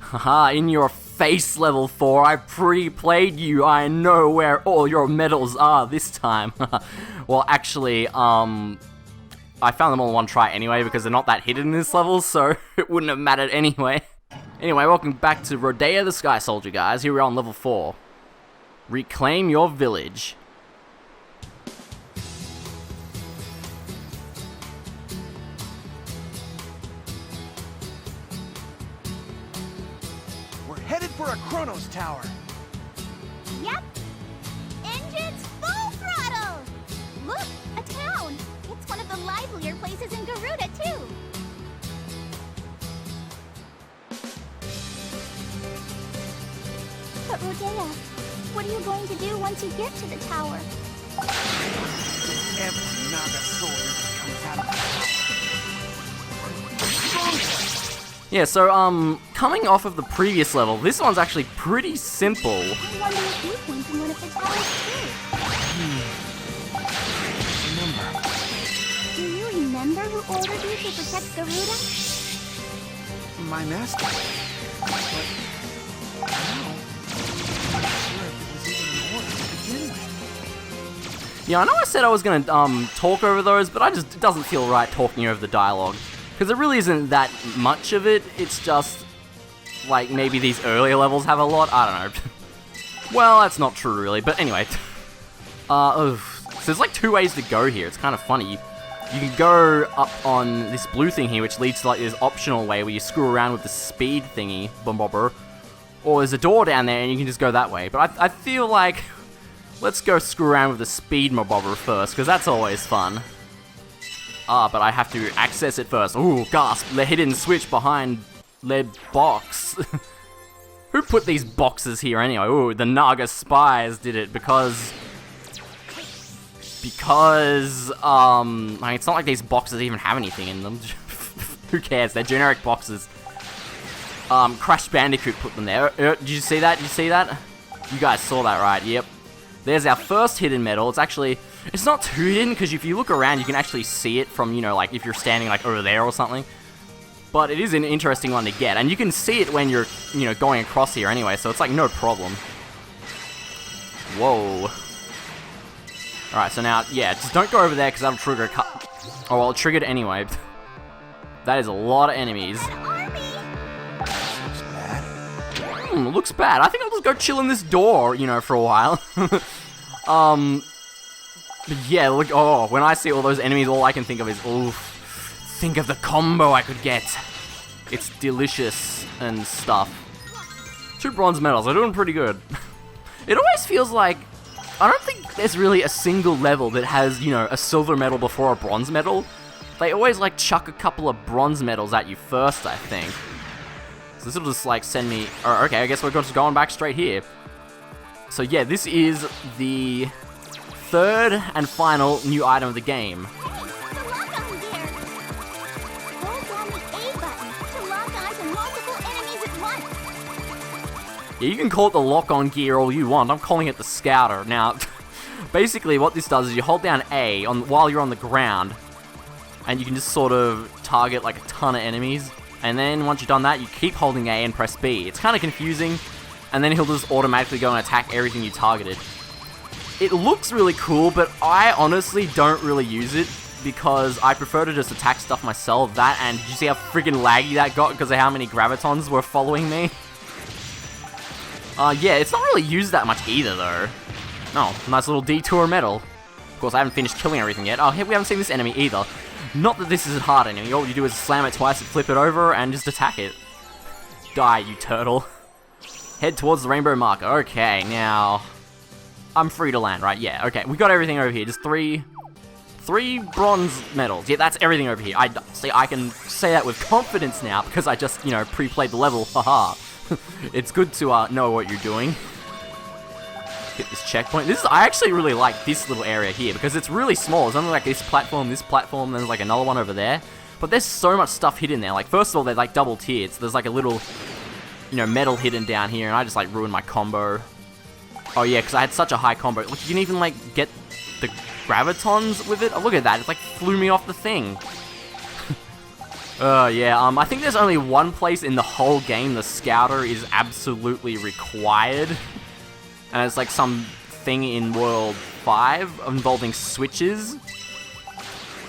Haha, in your face, level 4. I pre-played you. I know where all your medals are this time. Well, actually, I found them all in one try anyway because they're not that hidden in this level, so it wouldn't have mattered anyway. Anyway, welcome back to Rodea the Sky Soldier, guys. Here we are on level 4. Reclaim your village. Headed for a Chronos tower. Yep. Engines full throttle. Look, a town. It's one of the livelier places in Garuda, too. But Rodea, what are you going to do once you get to the tower? Every Naga soldier that comes out of the tower. Yeah, so, coming off of the previous level, this one's actually pretty simple. I wonder if you came from one of the towers, too. Do you remember who ordered you to protect Garuda? My master. But now, I'm not sure if it was even an order to begin with. Yeah, I know I said I was gonna, talk over those, but it doesn't feel right talking over the dialogue. Because there really isn't that much of it, it's just, like, maybe these earlier levels have a lot, I don't know. Well, that's not true, really, but anyway. So there's like 2 ways to go here, it's kind of funny. You can go up on this blue thing here, which leads to, like, this optional way where you screw around with the speed thingy, bobber. Or there's a door down there, and you can just go that way. But I feel like, let's go screw around with the speed bobber first, because that's always fun. But I have to access it first. Ooh, gasp, the hidden switch behind lead box. Who put these boxes here anyway? Ooh, the Naga spies did it because, I mean, it's not like these boxes even have anything in them. Who cares? They're generic boxes. Crash Bandicoot put them there. Did you see that? Did you see that? You guys saw that, right? Yep. There's our first hidden medal. It's not too hidden, because if you look around, you can actually see it from, you know, like, if you're standing, like, over there or something. But it is an interesting one to get, and you can see it when you're, you know, going across here anyway, so it's, like, no problem. Whoa. Alright, so now, yeah, just don't go over there, because that'll trigger a cut. Oh, well, it triggered anyway. That is a lot of enemies. Looks bad. I think I'll just go chill in this door, you know, for a while. But yeah, look, oh, when I see all those enemies, all I can think of is, oof, think of the combo I could get. It's delicious and stuff. 2 bronze medals, they're doing pretty good. It always feels like, I don't think there's really a single level that has, you know, a silver medal before a bronze medal. They always, like, chuck a couple of bronze medals at you first, I think. So this will just, like, send me, oh, okay, I guess we're just going back straight here. So yeah, this is the 3rd and final new item of the game. Hey, the lock-on gear! Hold down the A button to lock on to multiple enemies at once. Yeah, you can call it the lock-on gear all you want. I'm calling it the Scouter. Now, basically what this does is you hold down A while you're on the ground, and you can just sort of target like a ton of enemies. And then once you've done that, you keep holding A and press B. It's kind of confusing, and then he'll just automatically go and attack everything you targeted. It looks really cool, but I honestly don't really use it because I prefer to just attack stuff myself. That, and did you see how freaking laggy that got because of how many gravatons were following me? Yeah, it's not really used that much either, though. Oh, nice little detour medal. Of course, I haven't finished killing everything yet. Oh, hey, we haven't seen this enemy either. Not that this is a hard enemy. All you do is slam it twice and flip it over and just attack it. Die, you turtle. Head towards the rainbow marker. Okay, now I'm free to land, right? Yeah, okay. We got everything over here. Just three bronze medals. Yeah, that's everything over here. I can say that with confidence now because I just, you know, pre-played the level. Haha. It's good to know what you're doing. Hit this checkpoint. I actually really like this little area here because it's really small. There's only like this platform, then there's like another one over there. But there's so much stuff hidden there. Like, first of all, they're like double tiered. So there's like a little, you know, medal hidden down here, and I just like ruined my combo. Oh yeah, because I had such a high combo. Look, you can even like get the gravatons with it. Oh, look at that. It like flew me off the thing. Yeah, I think there's only one place in the whole game the Scouter is absolutely required. And it's like some thing in World 5 involving switches.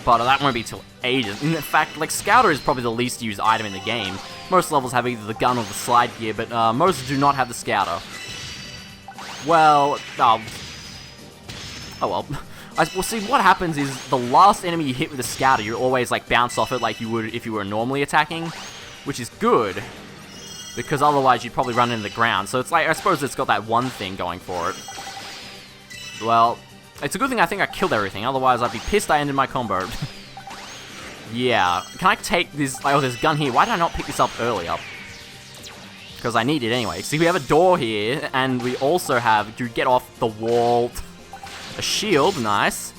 But that won't be till ages. In fact, like, Scouter is probably the least used item in the game. Most levels have either the gun or the slide gear, but most do not have the Scouter. Well, oh well. Well, see, what happens is the last enemy you hit with a Scouter, you always, like, bounce off it like you would if you were normally attacking, which is good, because otherwise you'd probably run into the ground. So it's like, I suppose it's got that one thing going for it. Well, it's a good thing I think I killed everything, otherwise I'd be pissed I ended my combo. Yeah, can I take this, like, oh, there's a gun here, why did I not pick this up earlier? Because I need it anyway. See, we have a door here, and we also have, to get off the wall, a shield, nice.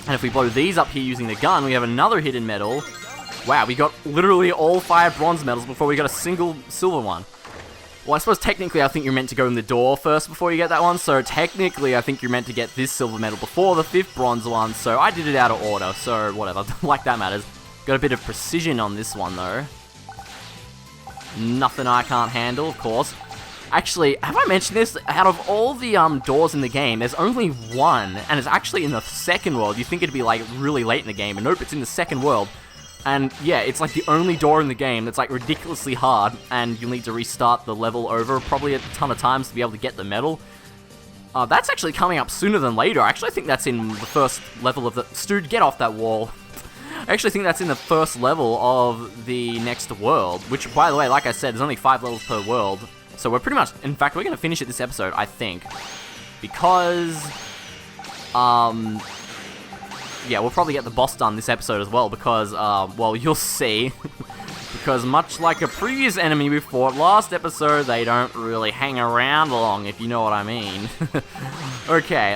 And if we blow these up here using the gun, we have another hidden medal. Wow, we got literally all 5 bronze medals before we got a single silver one. Well, I suppose technically I think you're meant to go in the door first before you get that one, so technically I think you're meant to get this silver medal before the 5th bronze one, so I did it out of order, so whatever, like that matters. Got a bit of precision on this one though. Nothing I can't handle, of course. Actually, have I mentioned this? Out of all the doors in the game, there's only one, and it's actually in the second world. You think it'd be like really late in the game, and nope, it's in the second world. And yeah, it's like the only door in the game that's like ridiculously hard, and you'll need to restart the level over probably a ton of times to be able to get the medal. That's actually coming up sooner than later. Actually, I think that's in the first level of the... Stude, get off that wall. I actually think that's in the first level of the next world, which, by the way, like I said, there's only 5 levels per world. So we're pretty much... In fact, we're going to finish it this episode, I think. Because... yeah, we'll probably get the boss done this episode as well, because, well, you'll see. Because much like a previous enemy we fought last episode, they don't really hang around long, if you know what I mean. Okay,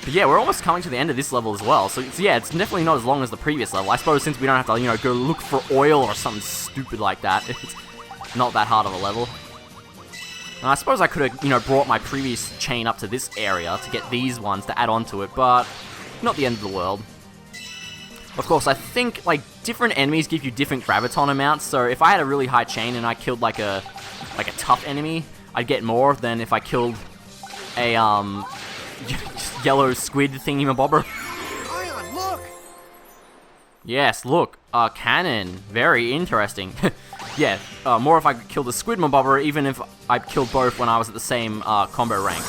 but yeah, we're almost coming to the end of this level as well. So, yeah, it's definitely not as long as the previous level. I suppose since we don't have to, you know, go look for oil or something stupid like that, it's not that hard of a level. And I suppose I could have, you know, brought my previous chain up to this area to get these ones to add on to it, but not the end of the world. Of course, I think, like, different enemies give you different graviton amounts, so if I had a really high chain and I killed, like a tough enemy, I'd get more than if I killed a, yellow squid thingy-mabobber. Ion, look! Yes, look, cannon. Very interesting. Yeah, more if I killed the squid mabobber, even if I killed both when I was at the same, combo rank.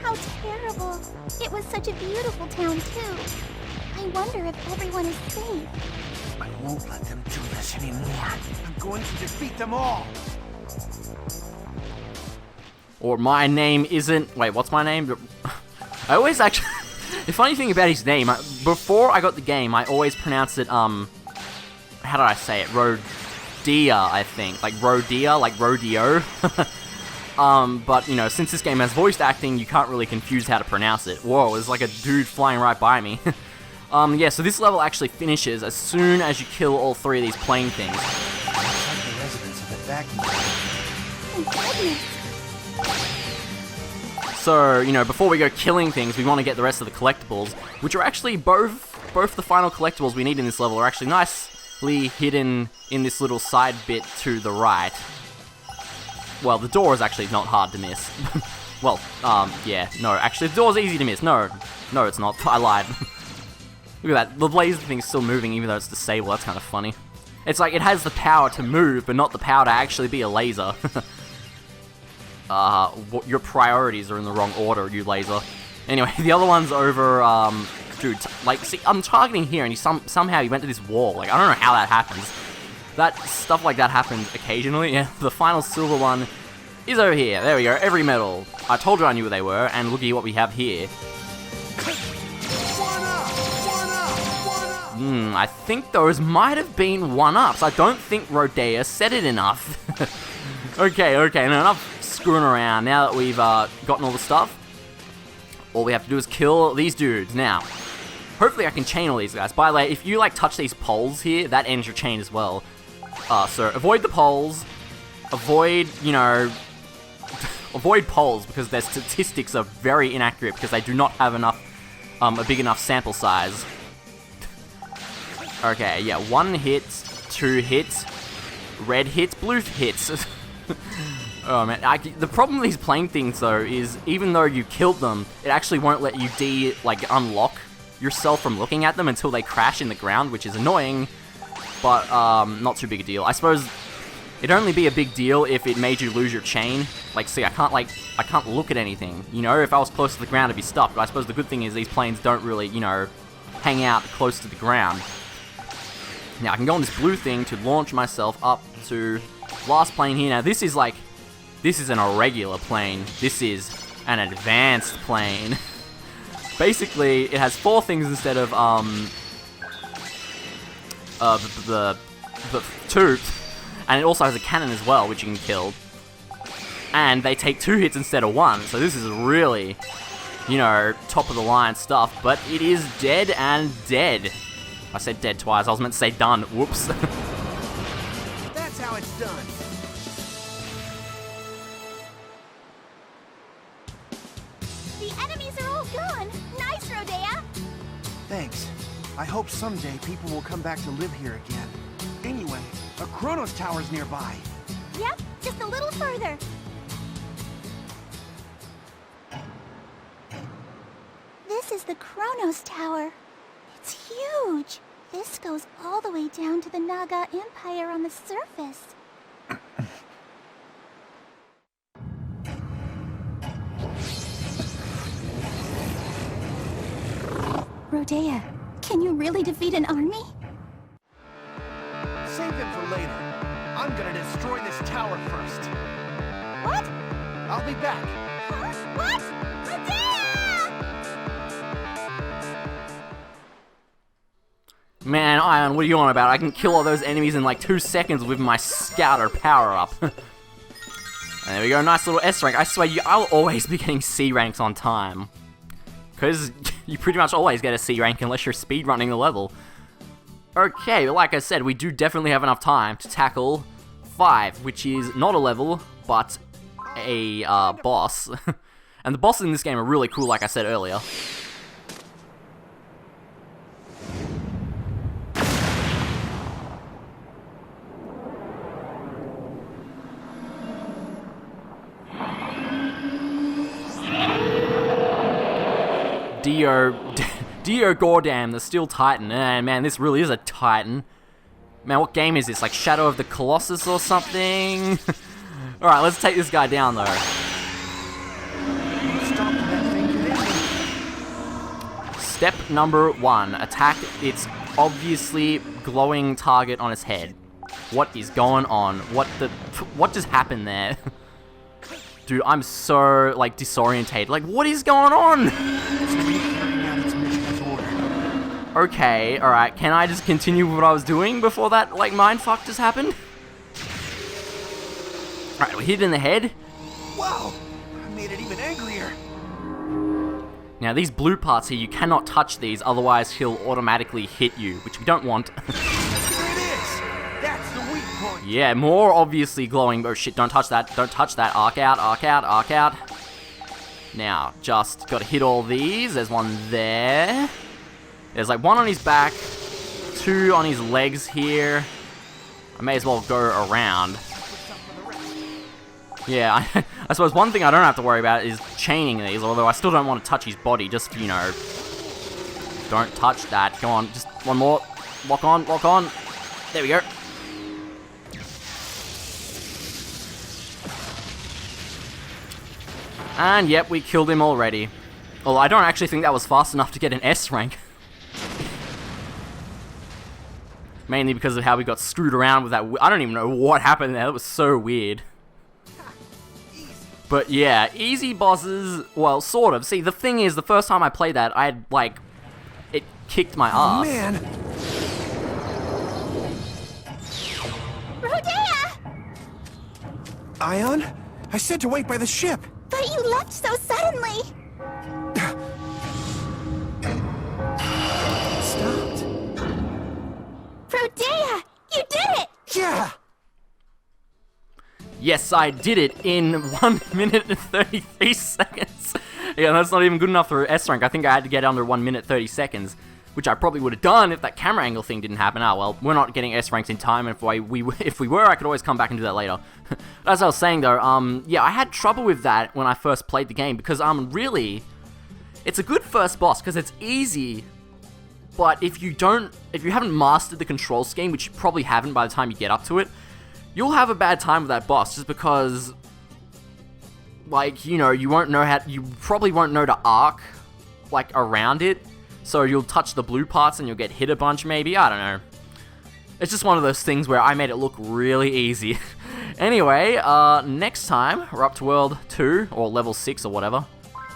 How terrible. It was such a beautiful town, too. I wonder if everyone is safe. I won't let them do this anymore. I'm going to defeat them all. Or my name isn't... Wait, what's my name? I always actually... The funny thing about his name, before I got the game, I always pronounced it, how did I say it? Rodea, I think. Like Rodea, like rodeo. But, you know, since this game has voice acting, you can't really confuse how to pronounce it. Whoa, there's like a dude flying right by me. Yeah, so this level actually finishes as soon as you kill all 3 of these plane things. Like the residents of the vacuum. Thank goodness. So, you know, before we go killing things, we want to get the rest of the collectibles, which are actually both the final collectibles we need in this level are actually nicely hidden in this little side bit to the right. Well, the door is actually not hard to miss. Well, yeah, no, actually, the door's easy to miss. No, it's not. I lied. Look at that. The laser thing's still moving even though it's disabled. That's kind of funny. It's like it has the power to move, but not the power to actually be a laser. Your priorities are in the wrong order, you laser. Anyway, the other one's over, dude, like, see, I'm targeting here, and somehow he went to this wall. Like, I don't know how that happens. Stuff like that happens occasionally. Yeah, the final silver one is over here. There we go, every medal. I told you I knew where they were, and look at what we have here. I think those might have been 1-ups. I don't think Rodea said it enough. Okay, no, enough screwing around. Now that we've gotten all the stuff, all we have to do is kill these dudes. Now, hopefully I can chain all these guys. By the way, if you like touch these poles here, that ends your chain as well. So avoid the poles, avoid, you know, avoid polls because their statistics are very inaccurate because they do not have enough, a big enough sample size. Okay, yeah, 1 hit, 2 hits, red hits, blue hits. Oh man, the problem with these plane things though is even though you killed them, it actually won't let you unlock yourself from looking at them until they crash in the ground, which is annoying, but not too big a deal. I suppose it'd only be a big deal if it made you lose your chain. Like, see, I can't look at anything. You know, if I was close to the ground, I'd be stuck. But I suppose the good thing is these planes don't really, you know, hang out close to the ground. Now I can go on this blue thing to launch myself up to last plane here. Now this is an irregular plane. This is an advanced plane. Basically, it has 4 things instead of the 2, and it also has a cannon as well, which you can kill. And they take 2 hits instead of 1, so this is really, you know, top of the line stuff. But it is dead and dead. I said dead twice. I was meant to say done. Whoops. That's how it's done. The enemies are all gone. Nice, Rodea. Thanks. I hope someday people will come back to live here again. Anyway, a Chronos tower's nearby. Yep, just a little further. This is the Chronos Tower. It's huge. This goes all the way down to the Naga Empire on the surface. Rodea, can you really defeat an army? Save them for later. I'm gonna destroy this tower first. What? I'll be back. Huh? What? Rodea! Man, Ion, what are you on about? I can kill all those enemies in like 2 seconds with my scouter power-up. There we go, nice little S rank. I swear, I'll always be getting C ranks on time. Because you pretty much always get a C rank unless you're speedrunning the level. Okay, but like I said, we do definitely have enough time to tackle 5, which is not a level, but a boss. And the bosses in this game are really cool, like I said earlier. Dio Gordam, the Steel Titan. And man, this really is a Titan. Man, what game is this? Like Shadow of the Colossus or something? Alright, let's take this guy down though. Step number 1. Attack its obviously glowing target on its head. What is going on? What just happened there? Dude, I'm so, like, disorientated. Like, what is going on? Okay, alright. Can I just continue with what I was doing before that, like, mindfuck just happened? Alright, we hit it in the head. Wow! I made it even angrier. Now, these blue parts here, you cannot touch these, otherwise he'll automatically hit you, which we don't want. There it is! That's the weak point! Yeah, more obviously glowing. Oh shit, don't touch that. Don't touch that. Arc out, arc out, arc out. Now, just gotta hit all these. There's one there. There's like 1 on his back, 2 on his legs here. I may as well go around. Yeah, I suppose one thing I don't have to worry about is chaining these, although I still don't want to touch his body, just, you know, don't touch that. Come on, just one more. Lock on, lock on. There we go. And yep, we killed him already. Although I don't actually think that was fast enough to get an S rank. Mainly because of how we got screwed around with that. I don't even know what happened there. That was so weird. But yeah, easy bosses, well, sort of. See, the thing is, the first time I played that, I had, like, it kicked my ass. Man! Rodea! Ion? I said to wait by the ship! But you left so suddenly! Stopped. Rodea! You did it! Yeah! Yes, I did it in 1 minute and 33 seconds. Yeah, that's not even good enough for S rank. I think I had to get under 1 minute 30 seconds, which I probably would have done if that camera angle thing didn't happen. Oh well, we're not getting S ranks in time, and if we were, I could always come back and do that later. As I was saying though, yeah, I had trouble with that when I first played the game, because really, it's a good first boss, because it's easy, but if you haven't mastered the control scheme, which you probably haven't by the time you get up to it, you'll have a bad time with that boss, just because, like, you know, you probably won't know to arc, like, around it, so you'll touch the blue parts and you'll get hit a bunch, maybe, I don't know. It's just one of those things where I made it look really easy. Anyway, next time, we're up to World 2, or Level 6, or whatever.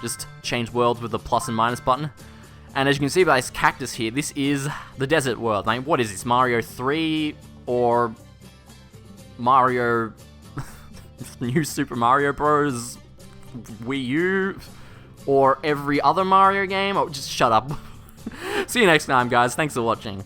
Just change worlds with the plus and minus button. And as you can see by this cactus here, this is the desert world. I mean, what is this, Mario 3, or Mario... New Super Mario Bros. Wii U, or every other Mario game? Oh, just shut up. See you next time, guys. Thanks for watching.